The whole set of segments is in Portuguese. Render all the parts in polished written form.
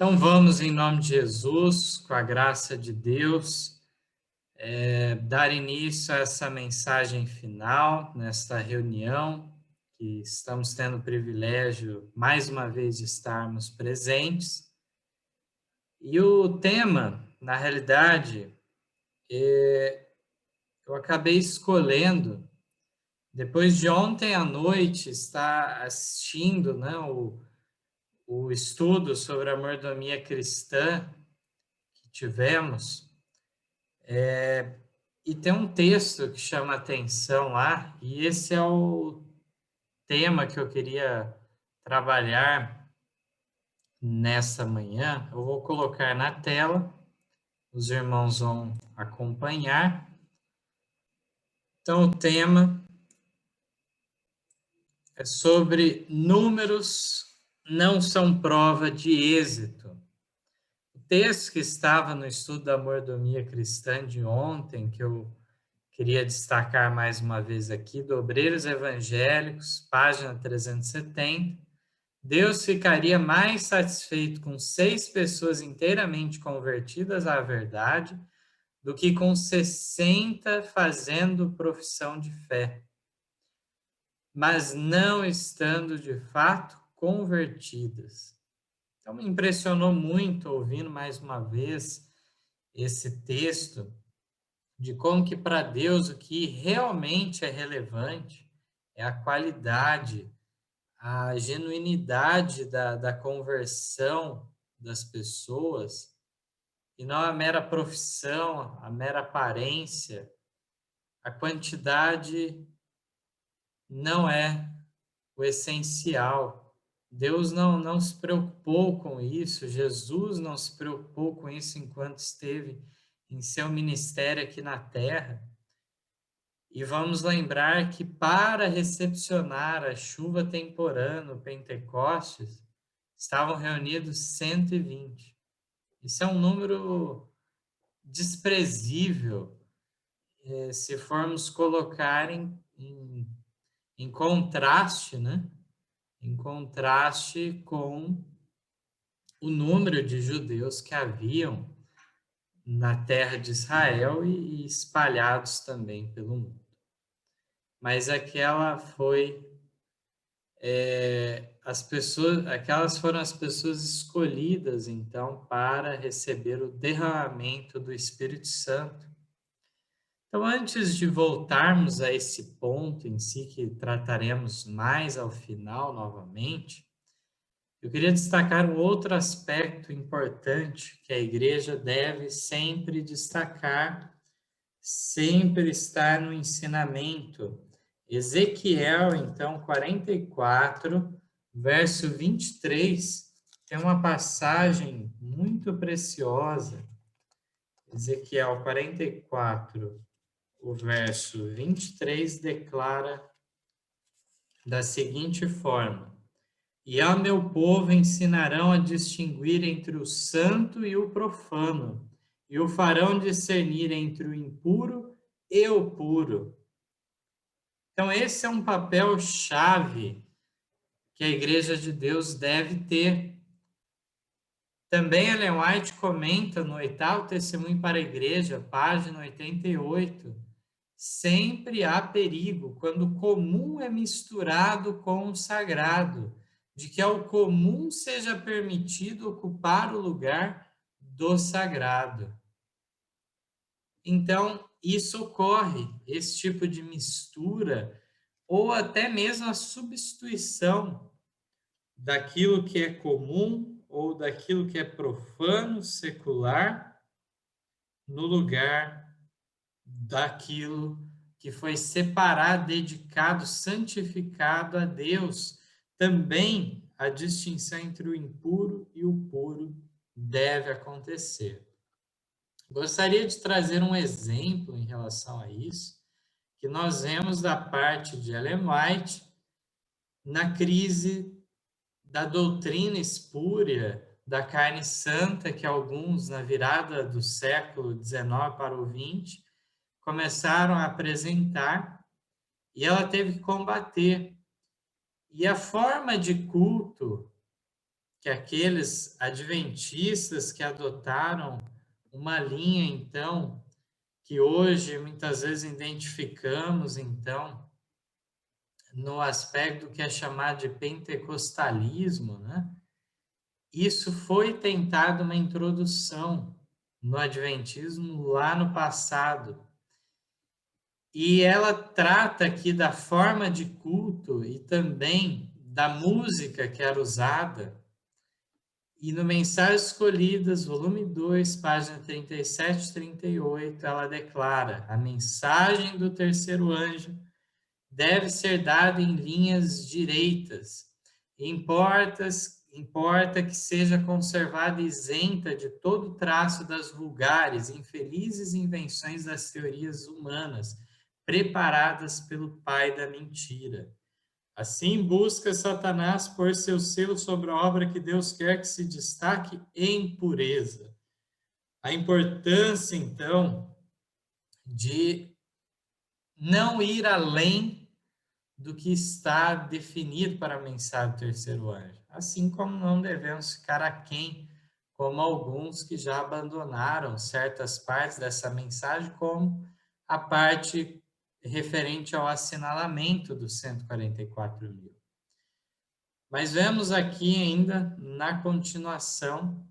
Então vamos, em nome de Jesus, com a graça de Deus, dar início a essa mensagem final, nesta reunião, que estamos tendo o privilégio, mais uma vez, de estarmos presentes. E o tema, na realidade, eu acabei escolhendo, depois de ontem à noite, estar assistindo, né, o estudo sobre a mordomia cristã que tivemos. E tem um texto que chama atenção lá, e esse é o tema que eu queria trabalhar nessa manhã. Eu vou colocar na tela, os irmãos vão acompanhar. Então, o tema é sobre números não são prova de êxito. O texto que estava no estudo da mordomia cristã de ontem, que eu queria destacar mais uma vez aqui, do Obreiros Evangélicos, página 370. Deus ficaria mais satisfeito com 6 pessoas inteiramente convertidas à verdade do que com 60 fazendo profissão de fé, mas não estando de fato convertidas. Então, me impressionou muito ouvindo mais uma vez esse texto, de como que para Deus o que realmente é relevante é a qualidade, a genuinidade da conversão das pessoas, e não a mera profissão, a mera aparência. A quantidade não é o essencial. Deus não se preocupou com isso, Jesus não se preocupou com isso enquanto esteve em seu ministério aqui na terra. E vamos lembrar que para recepcionar a chuva temporã no Pentecostes, estavam reunidos 120. Isso é um número desprezível, se formos colocar em contraste, né? Em contraste com o número de judeus que haviam na terra de Israel e espalhados também pelo mundo. Mas aquelas foram as pessoas escolhidas, então, para receber o derramamento do Espírito Santo. Então, antes de voltarmos a esse ponto em si, que trataremos mais ao final novamente, eu queria destacar um outro aspecto importante que a igreja deve sempre destacar, sempre estar no ensinamento. Ezequiel, então, 44, verso 23, tem uma passagem muito preciosa. Ezequiel 44, o verso 23 declara da seguinte forma: E ao meu povo ensinarão a distinguir entre o santo e o profano, e o farão discernir entre o impuro e o puro. Então, esse é um papel chave que a Igreja de Deus deve ter. Também Ellen White comenta no 8º Testemunho para a Igreja, página 88, sempre há perigo quando o comum é misturado com o sagrado, de que ao comum seja permitido ocupar o lugar do sagrado. Então, isso ocorre, esse tipo de mistura, ou até mesmo a substituição daquilo que é comum ou daquilo que é profano, secular, no lugar daquilo que foi separado, dedicado, santificado a Deus. Também a distinção entre o impuro e o puro deve acontecer. Gostaria de trazer um exemplo em relação a isso, que nós vemos da parte de Ellen White na crise da doutrina espúria da carne santa, que alguns, na virada do século XIX para o XX, começaram a apresentar, e ela teve que combater. E a forma de culto que aqueles adventistas que adotaram uma linha, então, que hoje muitas vezes identificamos, então, no aspecto que é chamado de pentecostalismo, né? Isso foi tentado uma introdução no adventismo lá no passado. E ela trata aqui da forma de culto e também da música que era usada. E no Mensagens Escolhidas, volume 2, página 37 e 38, ela declara: a mensagem do terceiro anjo deve ser dada em linhas direitas. Importa que seja conservada isenta de todo traço das vulgares, infelizes invenções das teorias humanas, preparadas pelo pai da mentira. Assim busca Satanás pôr seu selo sobre a obra que Deus quer que se destaque em pureza. A importância, então, de não ir além do que está definido para a mensagem do terceiro anjo. Assim como não devemos ficar aquém, como alguns que já abandonaram certas partes dessa mensagem, como a parte referente ao assinalamento dos 144.000. Mas vemos aqui ainda, na continuação,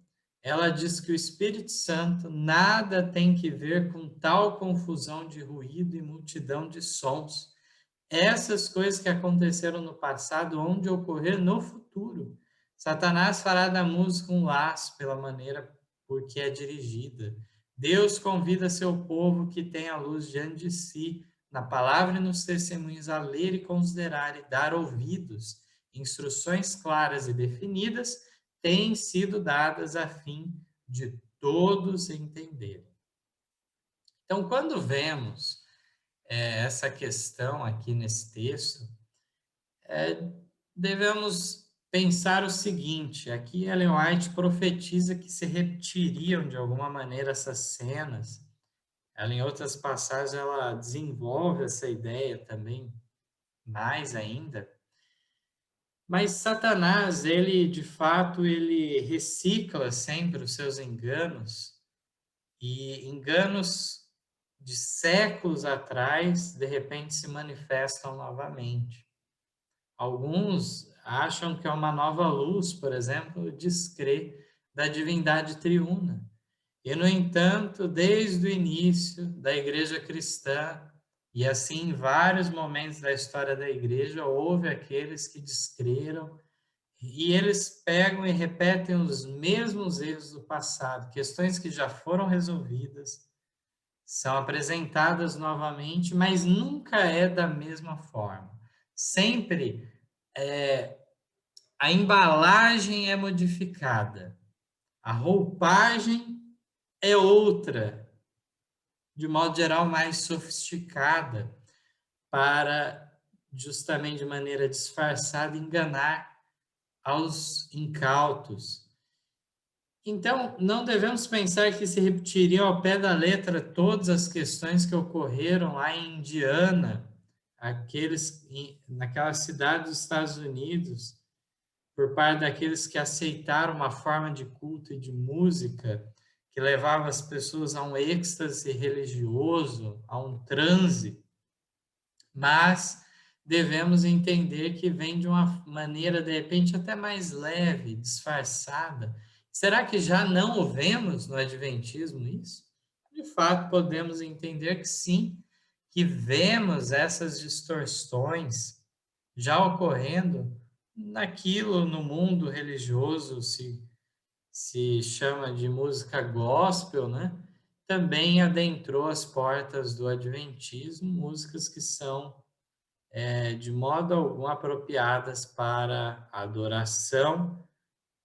ela diz que o Espírito Santo nada tem que ver com tal confusão de ruído e multidão de sons. Essas coisas que aconteceram no passado, onde ocorrer no futuro. Satanás fará da música um laço pela maneira por que é dirigida. Deus convida seu povo que tem a luz diante de si, na palavra e nos testemunhos, a ler e considerar e dar ouvidos. Instruções claras e definidas têm sido dadas a fim de todos entenderem. Então, quando vemos essa questão aqui nesse texto, devemos pensar o seguinte: aqui Ellen White profetiza que se repetiriam de alguma maneira essas cenas. Ela, em outras passagens, ela desenvolve essa ideia também mais ainda. Mas Satanás, ele de fato, ele recicla sempre os seus enganos, e enganos de séculos atrás, de repente se manifestam novamente. Alguns acham que é uma nova luz, por exemplo, descrer da divindade triuna. E, no entanto, desde o início da igreja cristã, e assim em vários momentos da história da igreja, houve aqueles que descreram, e eles pegam e repetem os mesmos erros do passado, questões que já foram resolvidas, são apresentadas novamente, mas nunca é da mesma forma. Sempre a embalagem é modificada, a roupagem é outra, de modo geral mais sofisticada, para justamente de maneira disfarçada enganar aos incautos. Então, não devemos pensar que se repetiriam ao pé da letra todas as questões que ocorreram lá em Indiana, naquela cidade dos Estados Unidos, por parte daqueles que aceitaram uma forma de culto e de música que levava as pessoas a um êxtase religioso, a um transe, mas devemos entender que vem de uma maneira, de repente, até mais leve, disfarçada. Será que já não o vemos no Adventismo isso? De fato, podemos entender que sim, que vemos essas distorções já ocorrendo naquilo no mundo religioso se chama de música gospel, né? Também adentrou as portas do Adventismo, músicas que são de modo algum apropriadas para a adoração,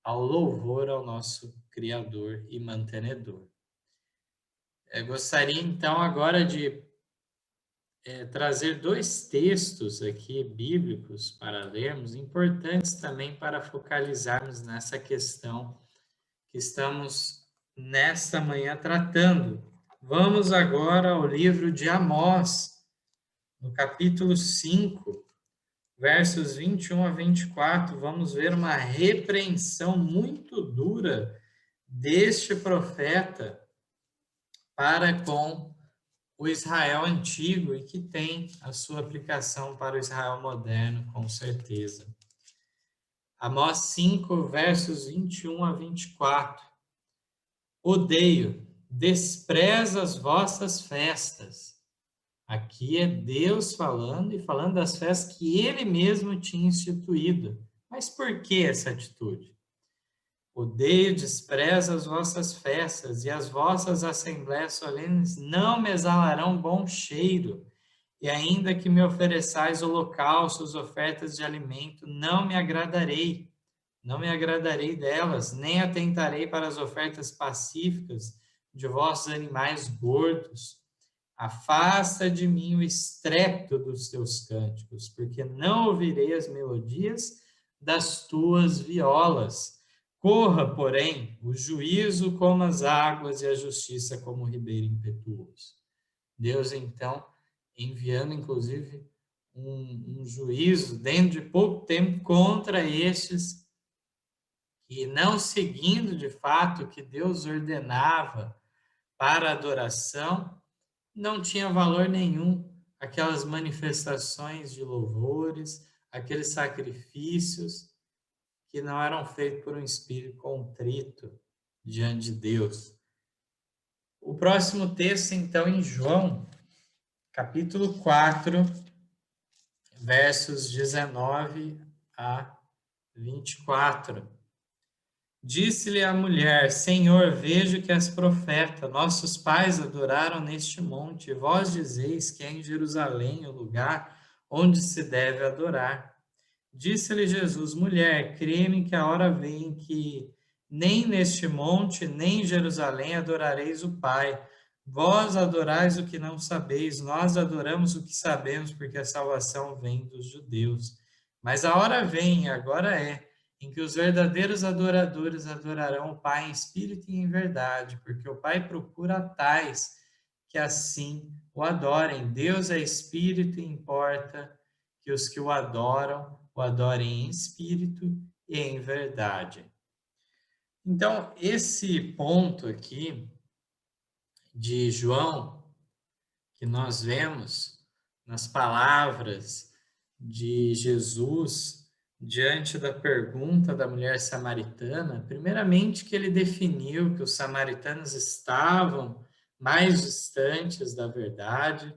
ao louvor ao nosso Criador e mantenedor. Eu gostaria então agora de trazer dois textos aqui bíblicos para lermos, importantes também para focalizarmos nessa questão que estamos nesta manhã tratando. Vamos agora ao livro de Amós, no capítulo 5, versos 21 a 24, vamos ver uma repreensão muito dura deste profeta para com o Israel antigo e que tem a sua aplicação para o Israel moderno, com certeza. Amós 5, versos 21 a 24. Odeio, desprezo as vossas festas. Aqui é Deus falando e falando das festas que ele mesmo tinha instituído. Mas por que essa atitude? Odeio, desprezo as vossas festas e as vossas assembléias solenes não me exalarão bom cheiro. E ainda que me ofereçais holocaustos, ofertas de alimento, não me agradarei. Não me agradarei delas, nem atentarei para as ofertas pacíficas de vossos animais gordos. Afasta de mim o estrépito dos teus cânticos, porque não ouvirei as melodias das tuas violas. Corra, porém, o juízo como as águas e a justiça como o ribeiro impetuoso. Deus, então, enviando, inclusive, um juízo dentro de pouco tempo contra estes que, não seguindo de fato o que Deus ordenava para a adoração, não tinha valor nenhum aquelas manifestações de louvores, aqueles sacrifícios que não eram feitos por um espírito contrito diante de Deus. O próximo texto, então, em João, capítulo 4, versos 19 a 24. Disse-lhe a mulher: Senhor, vejo que és profeta. Nossos pais adoraram neste monte, e vós dizeis que é em Jerusalém o lugar onde se deve adorar. Disse-lhe Jesus: Mulher, crê-me que a hora vem que nem neste monte, nem em Jerusalém adorareis o Pai. Vós adorais o que não sabeis, nós adoramos o que sabemos, porque a salvação vem dos judeus. Mas a hora vem, e agora é, em que os verdadeiros adoradores adorarão o Pai em espírito e em verdade, porque o Pai procura tais que assim o adorem. Deus é espírito e importa que os que o adorem em espírito e em verdade. Então, esse ponto aqui de João, que nós vemos nas palavras de Jesus diante da pergunta da mulher samaritana, primeiramente que ele definiu que os samaritanos estavam mais distantes da verdade,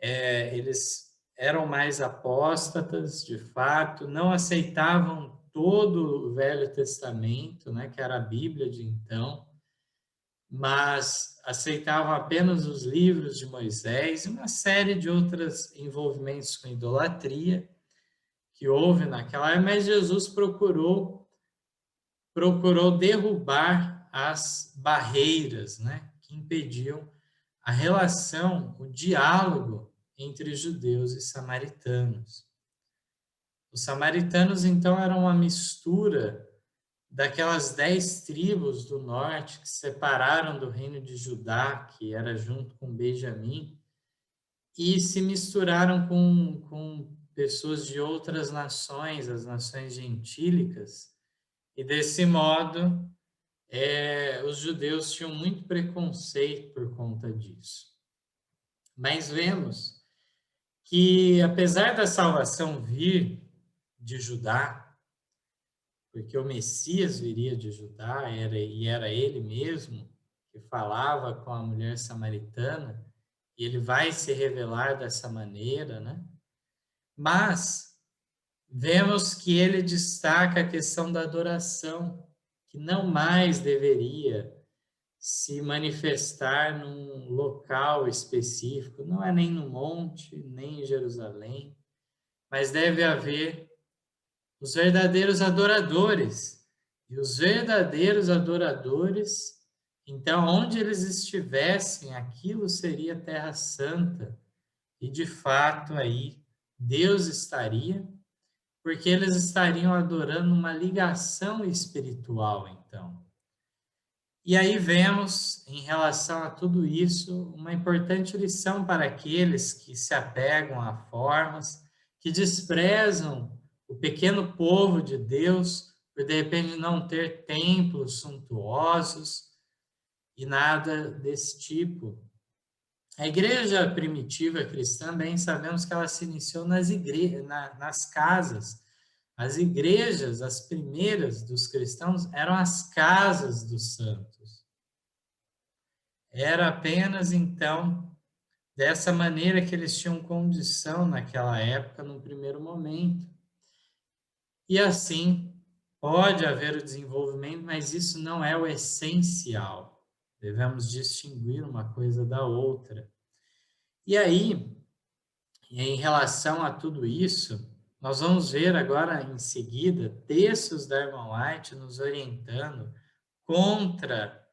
eles eram mais apóstatas, de fato, não aceitavam todo o Velho Testamento, né, que era a Bíblia de então, mas aceitavam apenas os livros de Moisés e uma série de outros envolvimentos com idolatria que houve naquela época, mas Jesus procurou derrubar as barreiras, né, que impediam a relação, o diálogo entre judeus e samaritanos. Os samaritanos, então, eram uma mistura daquelas 10 tribos do norte que se separaram do reino de Judá, que era junto com Benjamim, e se misturaram com pessoas de outras nações, as nações gentílicas, e desse modo os judeus tinham muito preconceito por conta disso. Mas vemos que, apesar da salvação vir de Judá, porque o Messias viria de Judá, era ele mesmo que falava com a mulher samaritana, e ele vai se revelar dessa maneira, né? Mas vemos que ele destaca a questão da adoração, que não mais deveria se manifestar num local específico, não é nem no monte, nem em Jerusalém, mas deve haver os verdadeiros adoradores. E os verdadeiros adoradores, então, onde eles estivessem, aquilo seria terra santa. E de fato aí Deus estaria, porque eles estariam adorando uma ligação espiritual, então. E aí vemos, em relação a tudo isso, uma importante lição para aqueles que se apegam a formas, que desprezam o pequeno povo de Deus por, de repente, não ter templos suntuosos e nada desse tipo. A igreja primitiva cristã, bem sabemos que ela se iniciou nas casas. As igrejas, as primeiras dos cristãos, eram as casas dos santos. Era apenas, então, dessa maneira que eles tinham condição naquela época, no primeiro momento. E assim, pode haver o desenvolvimento, mas isso não é o essencial. Devemos distinguir uma coisa da outra. E aí, em relação a tudo isso, nós vamos ver agora em seguida textos da irmã White nos orientando contra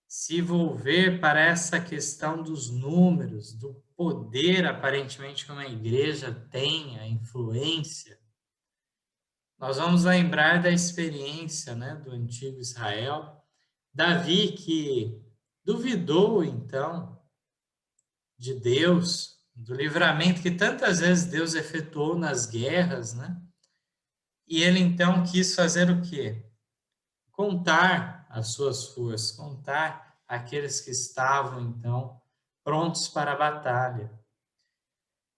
se volver para essa questão dos números, do poder aparentemente que uma igreja tem, a influência. Nós vamos lembrar da experiência, né, do antigo Israel. Davi, que duvidou, então, de Deus, do livramento que tantas vezes Deus efetuou nas guerras, né? E ele, então, quis fazer o quê? Contar as suas forças, contar aqueles que estavam, então, prontos para a batalha.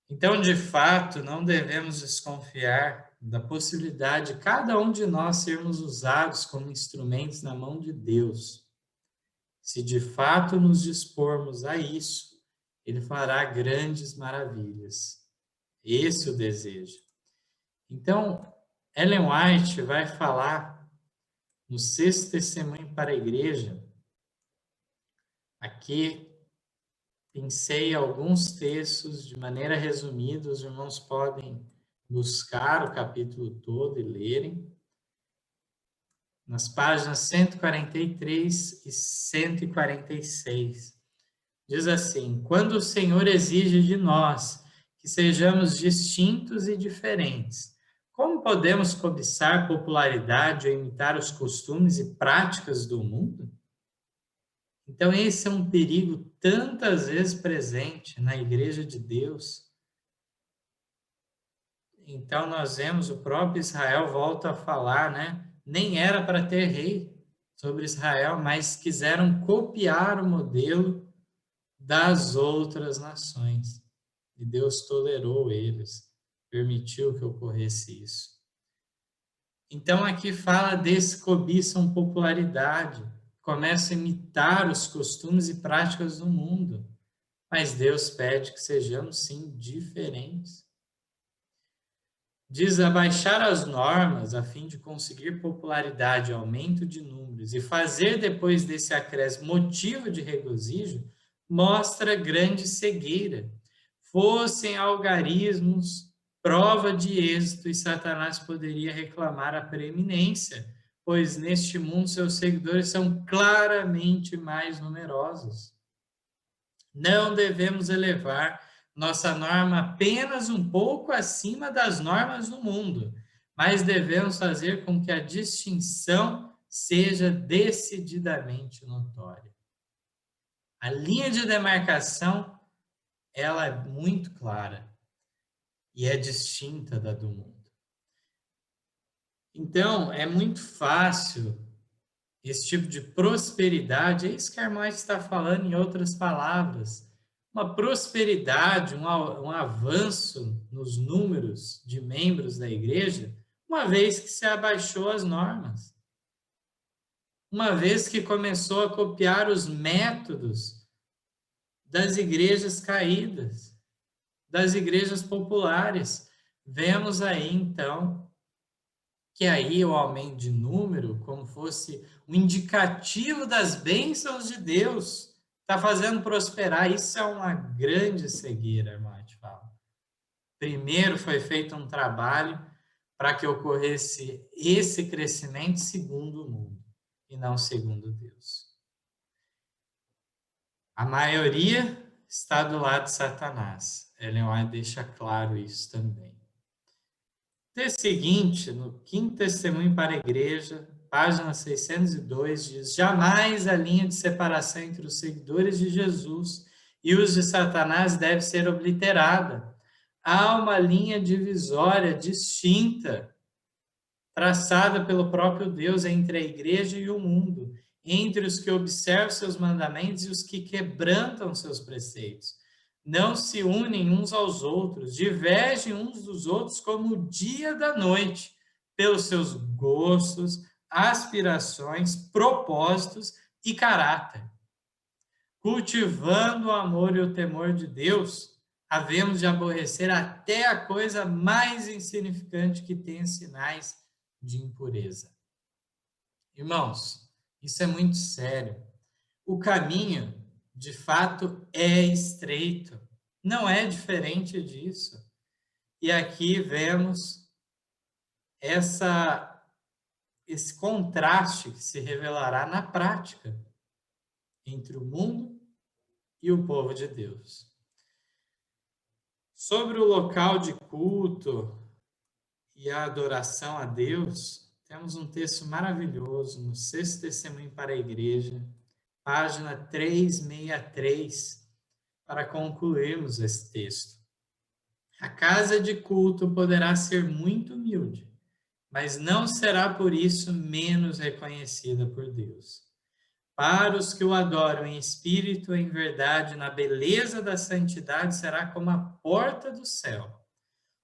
Então, de fato, não devemos desconfiar da possibilidade de cada um de nós sermos usados como instrumentos na mão de Deus. Se de fato nos dispormos a isso, Ele fará grandes maravilhas. Esse é o desejo. Então, Ellen White vai falar no 6º testemunho para a igreja. Aqui, pensei alguns textos de maneira resumida, os irmãos podem buscar o capítulo todo e lerem. Nas páginas 143 e 146. Diz assim: quando o Senhor exige de nós que sejamos distintos e diferentes, como podemos cobiçar popularidade ou imitar os costumes e práticas do mundo? Então, esse é um perigo tantas vezes presente na Igreja de Deus. Então, nós vemos o próprio Israel volta a falar, né? Nem era para ter rei sobre Israel, mas quiseram copiar o modelo das outras nações. E Deus tolerou eles, permitiu que ocorresse isso. Então, aqui fala desse cobiçam popularidade, começam a imitar os costumes e práticas do mundo. Mas Deus pede que sejamos, sim, diferentes. Diz abaixar as normas a fim de conseguir popularidade, aumento de números e fazer depois desse acréscimo motivo de regozijo, mostra grande cegueira. Fossem algarismos, prova de êxito, e Satanás poderia reclamar a preeminência, pois neste mundo seus seguidores são claramente mais numerosos. Não devemos elevar nossa norma apenas um pouco acima das normas do mundo, mas devemos fazer com que a distinção seja decididamente notória. A linha de demarcação, ela é muito clara e é distinta da do mundo. Então, é muito fácil esse tipo de prosperidade, é isso que a irmã está falando em outras palavras, uma prosperidade, um avanço nos números de membros da igreja, uma vez que se abaixou as normas, uma vez que começou a copiar os métodos das igrejas caídas, das igrejas populares. Vemos aí, então, que aí o aumento de número, como fosse um indicativo das bênçãos de Deus, está fazendo prosperar. Isso é uma grande cegueira, irmã, te falo. Primeiro foi feito um trabalho para que ocorresse esse crescimento segundo o mundo, e não segundo Deus. A maioria está do lado de Satanás. Ellen White deixa claro isso também. O texto seguinte, no 5º testemunho para a igreja, página 602, diz: jamais a linha de separação entre os seguidores de Jesus e os de Satanás deve ser obliterada. há uma linha divisória distinta, traçada pelo próprio Deus entre a igreja e o mundo, entre os que observam seus mandamentos e os que quebrantam seus preceitos. Não se unem uns aos outros, divergem uns dos outros como o dia da noite, pelos seus gostos, aspirações, propósitos e caráter. Cultivando o amor e o temor de Deus, havemos de aborrecer até a coisa mais insignificante que tenha sinais de impureza. Irmãos, isso é muito sério. O caminho, de fato, é estreito. Não é diferente disso. E aqui vemos esse contraste que se revelará na prática entre o mundo e o povo de Deus. Sobre o local de culto e a adoração a Deus, temos um texto maravilhoso no Sexto Testemunho para a Igreja, página 363, para concluirmos esse texto. A casa de culto poderá ser muito humilde, mas não será por isso menos reconhecida por Deus. Para os que o adoram em espírito e em verdade, na beleza da santidade, será como a porta do céu.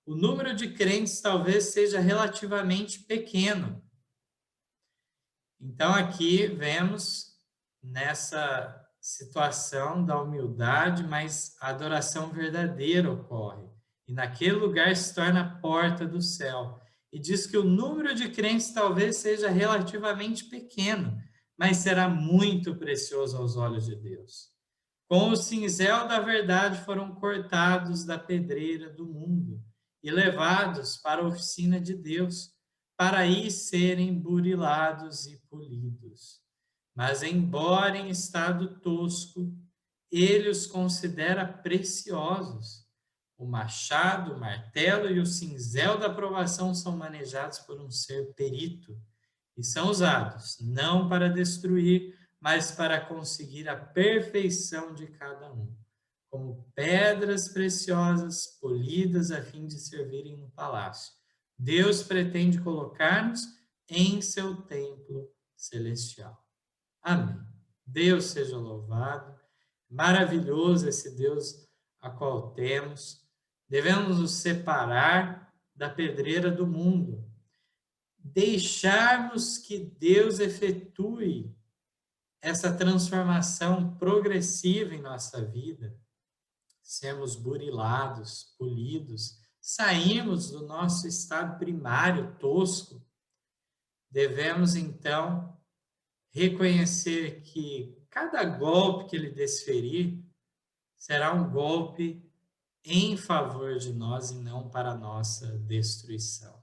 O número de crentes talvez seja relativamente pequeno. Então, aqui vemos nessa situação da humildade, mas a adoração verdadeira ocorre. E naquele lugar se torna a porta do céu. E diz que o número de crentes talvez seja relativamente pequeno, mas será muito precioso aos olhos de Deus. Com o cinzel da verdade foram cortados da pedreira do mundo e levados para a oficina de Deus, para aí serem burilados e polidos. Mas, embora em estado tosco, ele os considera preciosos. O machado, o martelo e o cinzel da provação são manejados por um ser perito e são usados não para destruir, mas para conseguir a perfeição de cada um, como pedras preciosas polidas a fim de servirem no palácio. Deus pretende colocar-nos em seu templo celestial. Amém. Deus seja louvado. Maravilhoso esse Deus a qual temos. Devemos nos separar da pedreira do mundo. Deixarmos que Deus efetue essa transformação progressiva em nossa vida. Sermos burilados, polidos, sairmos do nosso estado primário, tosco. Devemos, então, reconhecer que cada golpe que ele desferir será um golpe em favor de nós e não para a nossa destruição.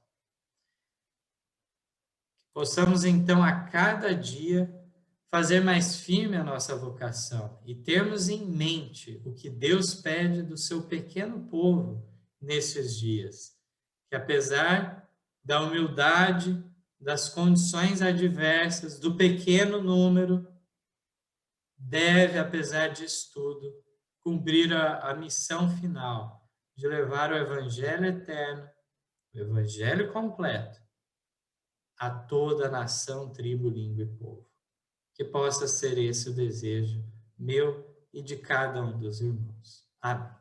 Possamos, então, a cada dia fazer mais firme a nossa vocação e termos em mente o que Deus pede do seu pequeno povo nesses dias. Que apesar da humildade, das condições adversas, do pequeno número, deve, apesar disso tudo, cumprir a missão final de levar o Evangelho eterno, o Evangelho completo, a toda a nação, tribo, língua e povo. Que possa ser esse o desejo meu e de cada um dos irmãos. Amém.